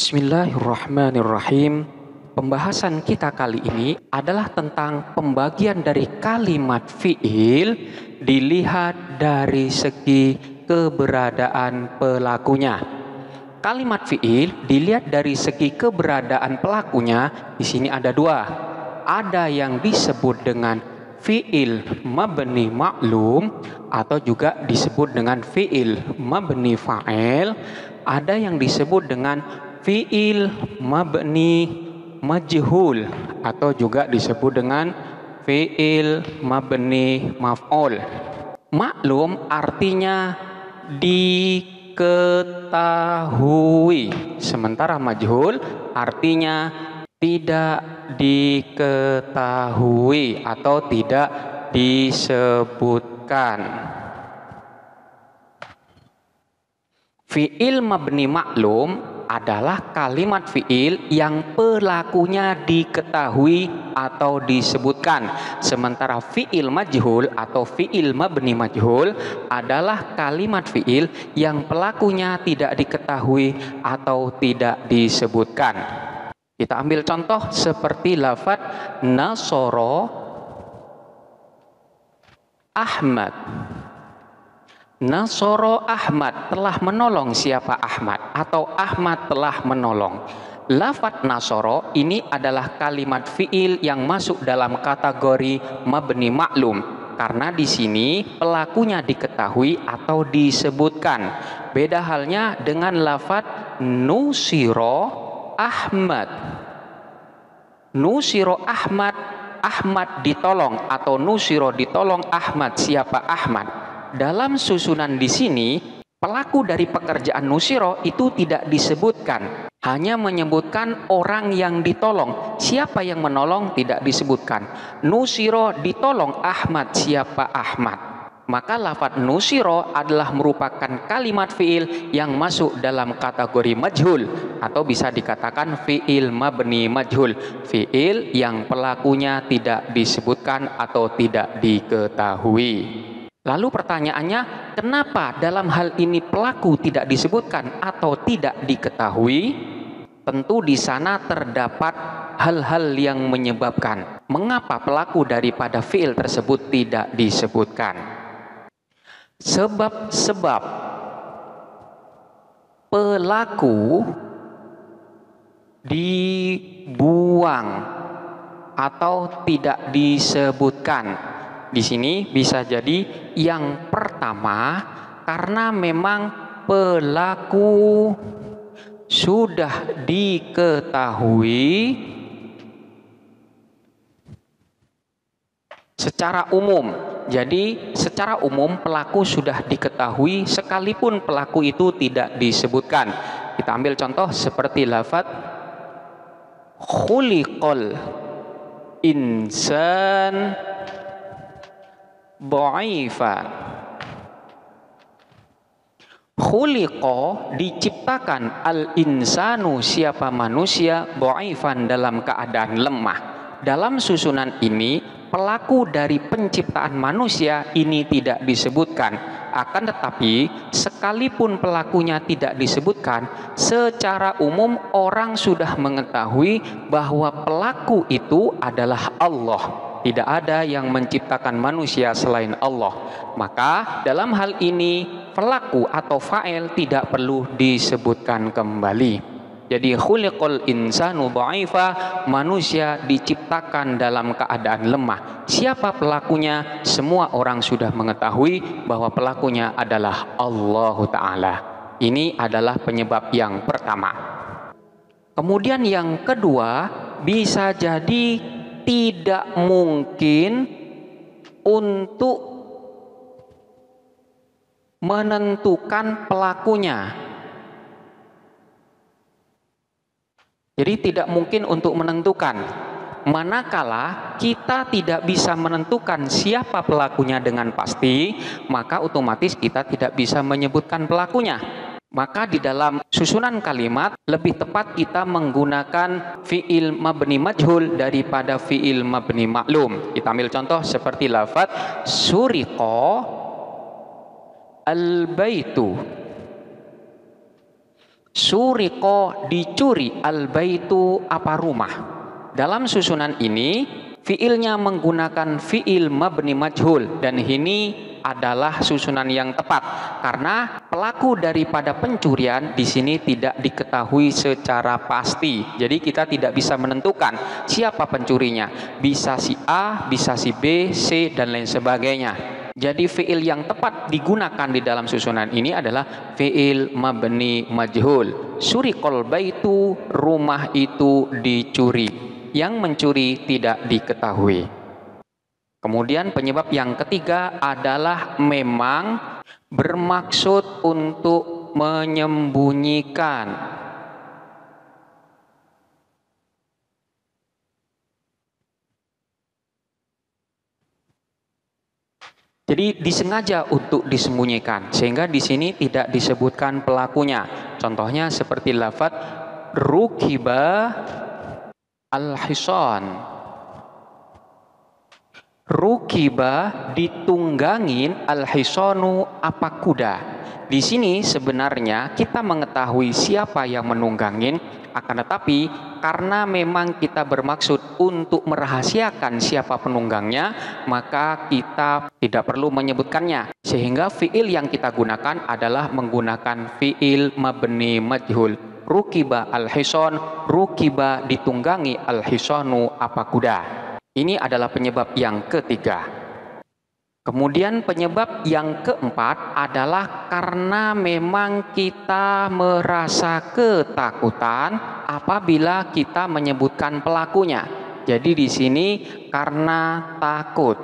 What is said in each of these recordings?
Bismillahirrahmanirrahim. Pembahasan kita kali ini adalah tentang pembagian dari kalimat fi'il dilihat dari segi keberadaan pelakunya. Kalimat fi'il dilihat dari segi keberadaan pelakunya di sini ada dua. Ada yang disebut dengan fi'il mabni ma'lum atau juga disebut dengan fi'il mabni fa'il. Ada yang disebut dengan fi'il mabni majhul atau juga disebut dengan fi'il mabni maf'ul. Maklum artinya diketahui, sementara majhul artinya tidak diketahui atau tidak disebutkan. Fi'il mabni maklum adalah kalimat fi'il yang pelakunya diketahui atau disebutkan. Sementara fi'il majhul atau fi'il mabni majhul adalah kalimat fi'il yang pelakunya tidak diketahui atau tidak disebutkan. Kita ambil contoh seperti lafaz nasoro Ahmad. Nasoro Ahmad, telah menolong siapa Ahmad, atau Ahmad telah menolong. Lafaz nasoro ini adalah kalimat fi'il yang masuk dalam kategori mabni maklum karena di sini pelakunya diketahui atau disebutkan. Beda halnya dengan lafaz nusiro Ahmad. Nusiro Ahmad, Ahmad ditolong, atau nusiro ditolong Ahmad, siapa Ahmad. Dalam susunan di sini, pelaku dari pekerjaan nusiro itu tidak disebutkan. Hanya menyebutkan orang yang ditolong. Siapa yang menolong tidak disebutkan. Nusiro ditolong Ahmad, siapa Ahmad. Maka lafaz nusiro adalah merupakan kalimat fi'il yang masuk dalam kategori majhul. Atau bisa dikatakan fi'il mabni majhul. Fi'il yang pelakunya tidak disebutkan atau tidak diketahui. Lalu pertanyaannya, kenapa dalam hal ini pelaku tidak disebutkan atau tidak diketahui? Tentu di sana terdapat hal-hal yang menyebabkan mengapa pelaku daripada fi'il tersebut tidak disebutkan. Sebab-sebab pelaku dibuang atau tidak disebutkan. Di sini bisa jadi yang pertama karena memang pelaku sudah diketahui secara umum. Jadi secara umum pelaku sudah diketahui sekalipun pelaku itu tidak disebutkan. Kita ambil contoh seperti lafaz khuliqal insan dha'ifa. Khuliqa diciptakan, al-insanu siapa manusia, dha'ifan dalam keadaan lemah. Dalam susunan ini pelaku dari penciptaan manusia ini tidak disebutkan. Akan tetapi sekalipun pelakunya tidak disebutkan, secara umum orang sudah mengetahui bahwa pelaku itu adalah Allah. Tidak ada yang menciptakan manusia selain Allah. Maka dalam hal ini pelaku atau fa'il tidak perlu disebutkan kembali. Jadi khuliqal insanu dha'ifa, manusia diciptakan dalam keadaan lemah. Siapa pelakunya? Semua orang sudah mengetahui bahwa pelakunya adalah Allah Ta'ala. Ini adalah penyebab yang pertama. Kemudian yang kedua, bisa jadi tidak mungkin untuk menentukan pelakunya. Jadi tidak mungkin untuk menentukan. Manakala kita tidak bisa menentukan siapa pelakunya dengan pasti, maka otomatis kita tidak bisa menyebutkan pelakunya. Maka di dalam susunan kalimat lebih tepat kita menggunakan fi'il mabni majhul daripada fi'il mabni maklum. Kita ambil contoh seperti lafaz suriqa al-baitu. Suriqo dicuri, al-baitu apa rumah. Dalam susunan ini fiilnya menggunakan fiil mabni majhul, dan ini adalah susunan yang tepat karena pelaku daripada pencurian di sini tidak diketahui secara pasti. Jadi kita tidak bisa menentukan siapa pencurinya. Bisa si A, bisa si B, C dan lain sebagainya. Jadi fiil yang tepat digunakan di dalam susunan ini adalah fiil mabni majhul. Suriqal baitu, rumah itu dicuri. Yang mencuri tidak diketahui. Kemudian penyebab yang ketiga adalah memang bermaksud untuk menyembunyikan. Jadi disengaja untuk disembunyikan, sehingga di sini tidak disebutkan pelakunya. Contohnya seperti lafaz rukiba al-hisan. Rukiba ditunggangin al-hisanu apa kuda. Di sini sebenarnya kita mengetahui siapa yang menunggangin, akan tetapi karena memang kita bermaksud untuk merahasiakan siapa penunggangnya, maka kita tidak perlu menyebutkannya. Sehingga fiil yang kita gunakan adalah menggunakan fiil mabni majhul. Rukiba al-hisan, rukiba ditunggangi al-hisanu apa kuda. Ini adalah penyebab yang ketiga. Kemudian penyebab yang keempat adalah karena memang kita merasa ketakutan apabila kita menyebutkan pelakunya. Jadi di sini karena takut.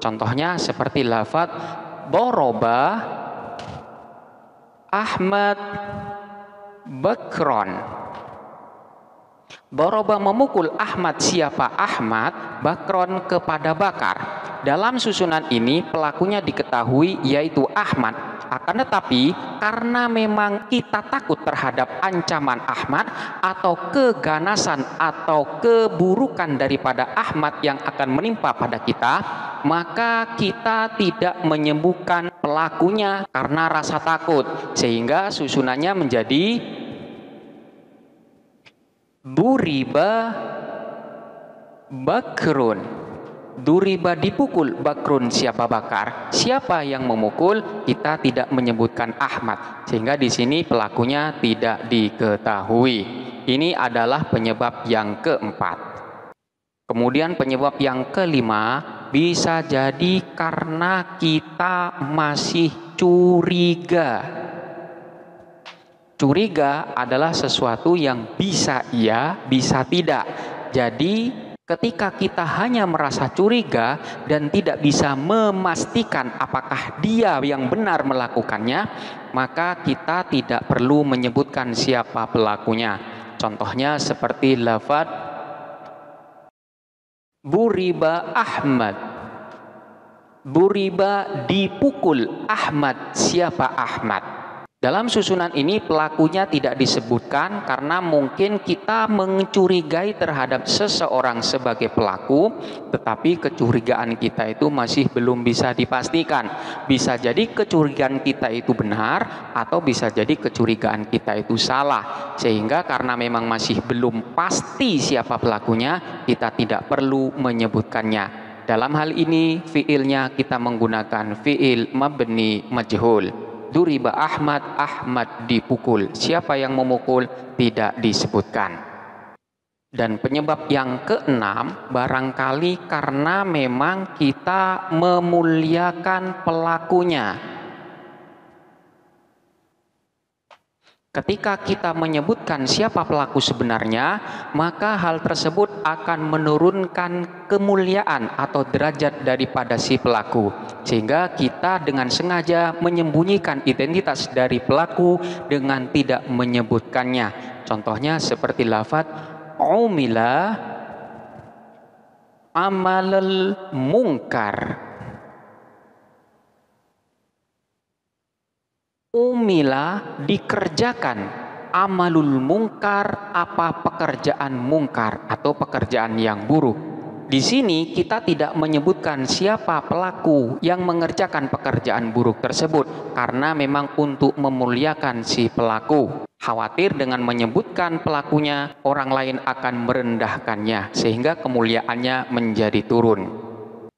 Contohnya seperti lafaz doroba Ahmad Bakron. Doroba memukul Ahmad, siapa Ahmad, Bakron kepada Bakar. Dalam susunan ini pelakunya diketahui yaitu Ahmad. Akan tetapi karena memang kita takut terhadap ancaman Ahmad atau keganasan atau keburukan daripada Ahmad yang akan menimpa pada kita, maka kita tidak menyembuhkan pelakunya karena rasa takut. Sehingga susunannya menjadi duriba Bakrun. Duriba dipukul, Bakrun siapa Bakar. Siapa yang memukul kita tidak menyebutkan Ahmad, sehingga di sini pelakunya tidak diketahui. Ini adalah penyebab yang keempat. Kemudian penyebab yang kelima bisa jadi karena kita masih curiga. Curiga adalah sesuatu yang bisa iya, bisa tidak. Jadi ketika kita hanya merasa curiga dan tidak bisa memastikan apakah dia yang benar melakukannya, maka kita tidak perlu menyebutkan siapa pelakunya. Contohnya seperti lafaz buriba Ahmad. Buriba dipukul Ahmad, siapa Ahmad. Dalam susunan ini pelakunya tidak disebutkan karena mungkin kita mencurigai terhadap seseorang sebagai pelaku, tetapi kecurigaan kita itu masih belum bisa dipastikan. Bisa jadi kecurigaan kita itu benar atau bisa jadi kecurigaan kita itu salah. Sehingga karena memang masih belum pasti siapa pelakunya, kita tidak perlu menyebutkannya. Dalam hal ini fiilnya kita menggunakan fiil mabni majhul. Duriba Ahmad, Ahmad dipukul. Siapa yang memukul tidak disebutkan. Dan penyebab yang keenam barangkali karena memang kita memuliakan pelakunya. Ketika kita menyebutkan siapa pelaku sebenarnya, maka hal tersebut akan menurunkan kemuliaan atau derajat daripada si pelaku. Sehingga kita dengan sengaja menyembunyikan identitas dari pelaku dengan tidak menyebutkannya. Contohnya seperti lafaz umila amalul munkar. Umila dikerjakan, amalul mungkar apa pekerjaan mungkar atau pekerjaan yang buruk. Di sini kita tidak menyebutkan siapa pelaku yang mengerjakan pekerjaan buruk tersebut karena memang untuk memuliakan si pelaku. Khawatir dengan menyebutkan pelakunya, orang lain akan merendahkannya sehingga kemuliaannya menjadi turun.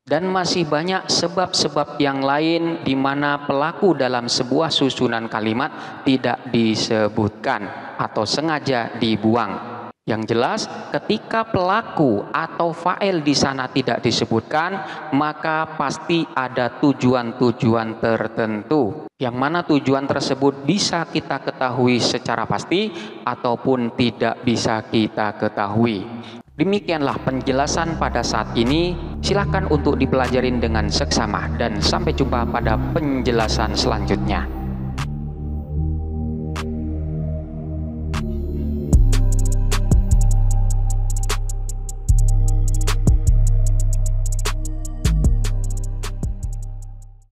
Dan masih banyak sebab-sebab yang lain di mana pelaku dalam sebuah susunan kalimat tidak disebutkan atau sengaja dibuang. Yang jelas, ketika pelaku atau fa'il di sana tidak disebutkan, maka pasti ada tujuan-tujuan tertentu. Yang mana tujuan tersebut bisa kita ketahui secara pasti ataupun tidak bisa kita ketahui. Demikianlah penjelasan pada saat ini. Silakan untuk dipelajarin dengan seksama dan sampai jumpa pada penjelasan selanjutnya.